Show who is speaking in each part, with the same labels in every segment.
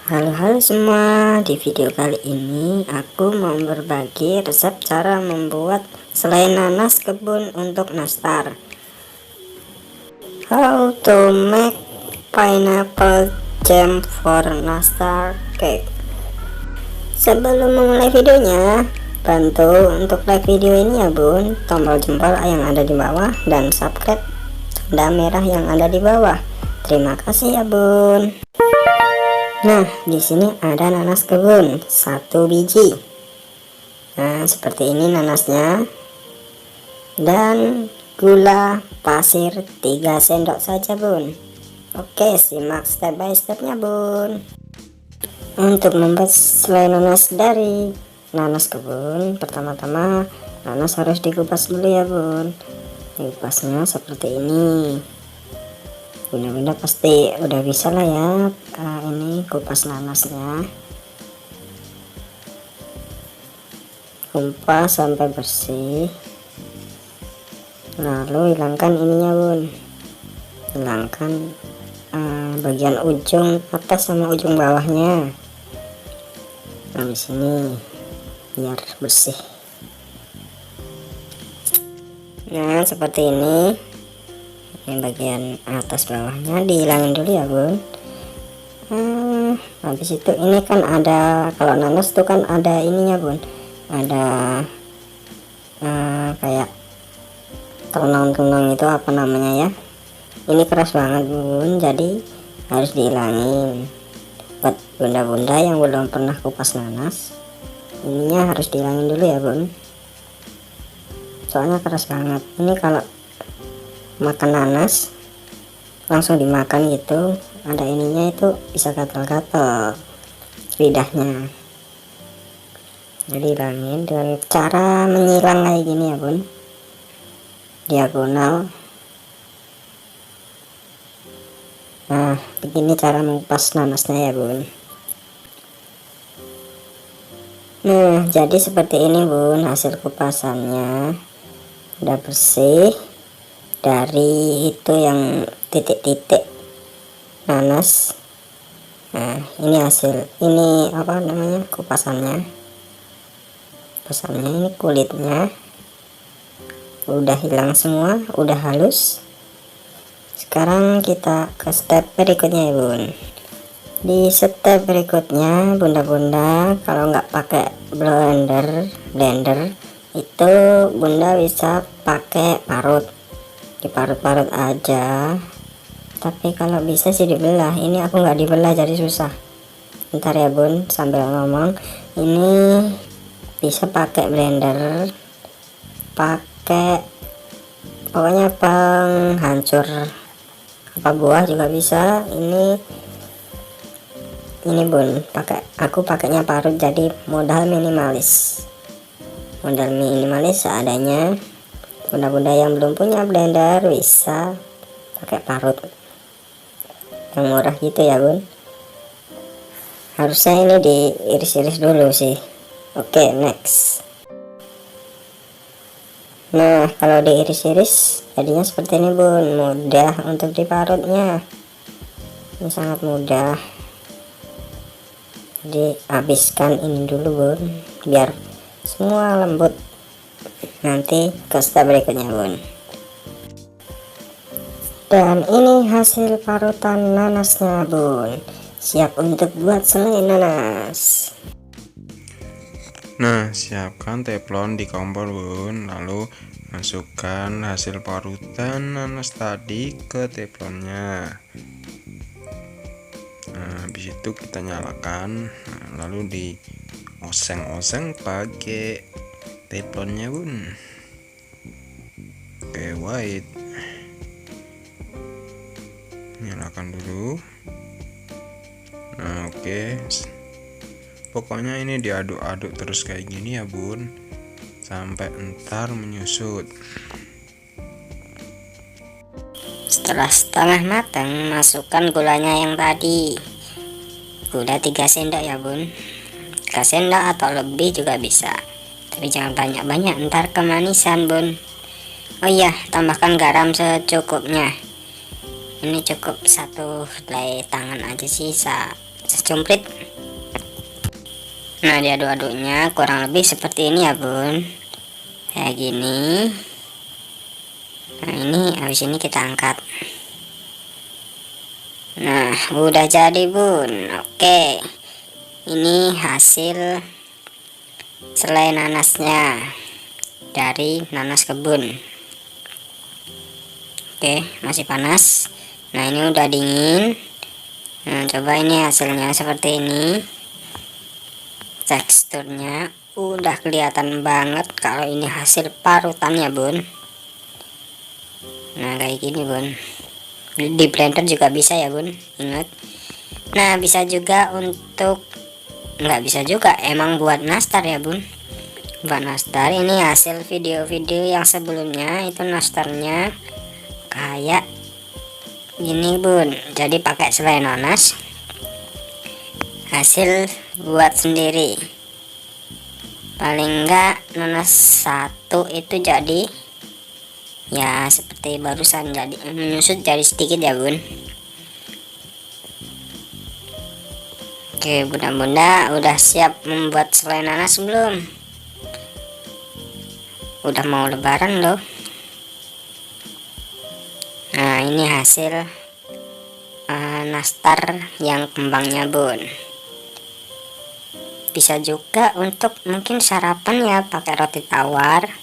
Speaker 1: Halo semua, di video kali ini aku mau berbagi resep cara membuat selai nanas kebun untuk nastar. How to make pineapple jam for nastar cake. Sebelum memulai videonya, bantu untuk like video ini ya bun, tombol jempol yang ada di bawah dan subscribe tanda merah yang ada di bawah. Terima kasih ya bun. Nah, di sini ada nanas kebun 1 biji. Nah, seperti ini nanasnya. Dan gula pasir 3 sendok saja, Bun. Oke, simak step by stepnya, Bun. Untuk membuat selai nanas dari nanas kebun, pertama-tama nanas harus dikupas dulu ya, Bun. Kupasnya seperti ini. Bunda-bunda pasti udah bisa lah ya ini kupas nanasnya. Kupas sampai bersih, lalu hilangkan ininya bun, hilangkan bagian ujung atas sama ujung bawahnya. Habis ini biar bersih. Nah seperti ini bagian atas bawahnya dihilangin dulu ya bun. Habis itu ini kan ada, kalau nanas tuh kan ada ininya bun, ada kayak tenang-tenang itu apa namanya ya, ini keras banget bun, jadi harus dihilangin. Buat bunda-bunda yang belum pernah kupas nanas, ininya harus dihilangin dulu ya bun, soalnya keras banget. Ini kalau makan nanas langsung dimakan gitu, ada ininya itu bisa gatal-gatal lidahnya. Jadi hilangin dengan cara menyilang kayak gini ya bun, diagonal. Nah begini cara mengupas nanasnya ya bun. Nah jadi seperti ini bun hasil kupasannya, udah bersih dari itu yang titik-titik nanas. Nah ini hasil, ini apa namanya, kupasannya ini kulitnya udah hilang semua, udah halus. Sekarang kita ke step berikutnya ya bun. Di step berikutnya bunda-bunda kalau nggak pakai blender itu bunda bisa pakai parut, diparut-parut aja. Tapi kalau bisa sih dibelah, ini aku nggak dibelah jadi susah. Ntar ya bun sambil ngomong, ini bisa pakai blender, pakai pokoknya penghancur apa buah juga bisa. Ini bun aku pakainya parut, jadi modal minimalis seadanya. Bunda-bunda yang belum punya blender bisa pakai parut yang murah gitu ya bun. Harusnya ini diiris-iris dulu sih. Oke, next. Nah kalau diiris-iris jadinya seperti ini bun, mudah untuk diparutnya, ini sangat mudah. Jadi habiskan ini dulu bun biar semua lembut, nanti ke step berikutnya bun. Dan ini hasil parutan nanasnya bun, siap untuk buat selai nanas.
Speaker 2: Nah, siapkan teflon di kompor bun, lalu masukkan hasil parutan nanas tadi ke teflonnya. Nah, habis itu kita nyalakan, lalu di oseng-oseng pakai teflonnya bun. Oke, white. Nyalakan dulu. Nah, oke. Pokoknya ini diaduk-aduk terus kayak gini ya bun, sampai entar menyusut.
Speaker 1: Setelah setengah matang, masukkan gulanya yang tadi, gula 3 sendok ya bun, 3 sendok atau lebih juga bisa, tapi jangan banyak-banyak ntar kemanisan bun. Oh iya, tambahkan garam secukupnya. Ini cukup 1 helai tangan aja sih, secumprit. Nah, diaduk-aduknya kurang lebih seperti ini ya bun, kayak gini. Nah, ini habis ini kita angkat. Nah, udah jadi bun. Oke, ini hasil selai nanasnya dari nanas kebun. Oke, masih panas. Nah, ini udah dingin. Nah, coba ini hasilnya seperti ini. Teksturnya udah kelihatan banget kalau ini hasil parutannya bun. Nah, kayak gini bun. Di blender juga bisa ya bun, ingat. Nah, bisa juga untuk, nggak bisa juga, emang buat nastar ya bun, buat nastar. Ini hasil video-video yang sebelumnya, itu nastarnya kayak gini bun. Jadi pakai selai nanas, hasil buat sendiri. Paling enggak nanas satu itu jadi ya seperti barusan, jadi menyusut jadi sedikit ya bun. Oke, bunda-bunda udah siap membuat selai nanas belum? Udah mau lebaran loh. Nah, ini hasil nastar yang kembangnya bun. Bisa juga untuk mungkin sarapan ya, pakai roti tawar.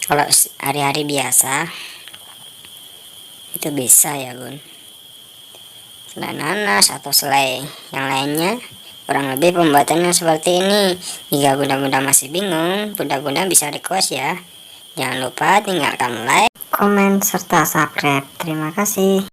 Speaker 1: Kalau hari-hari biasa itu bisa ya bun, selai nanas atau selai yang lainnya. Kurang lebih pembuatannya seperti ini. Jika bunda-bunda masih bingung, bunda-bunda bisa request ya. Jangan lupa tinggalkan like, komen, serta subscribe. Terima kasih.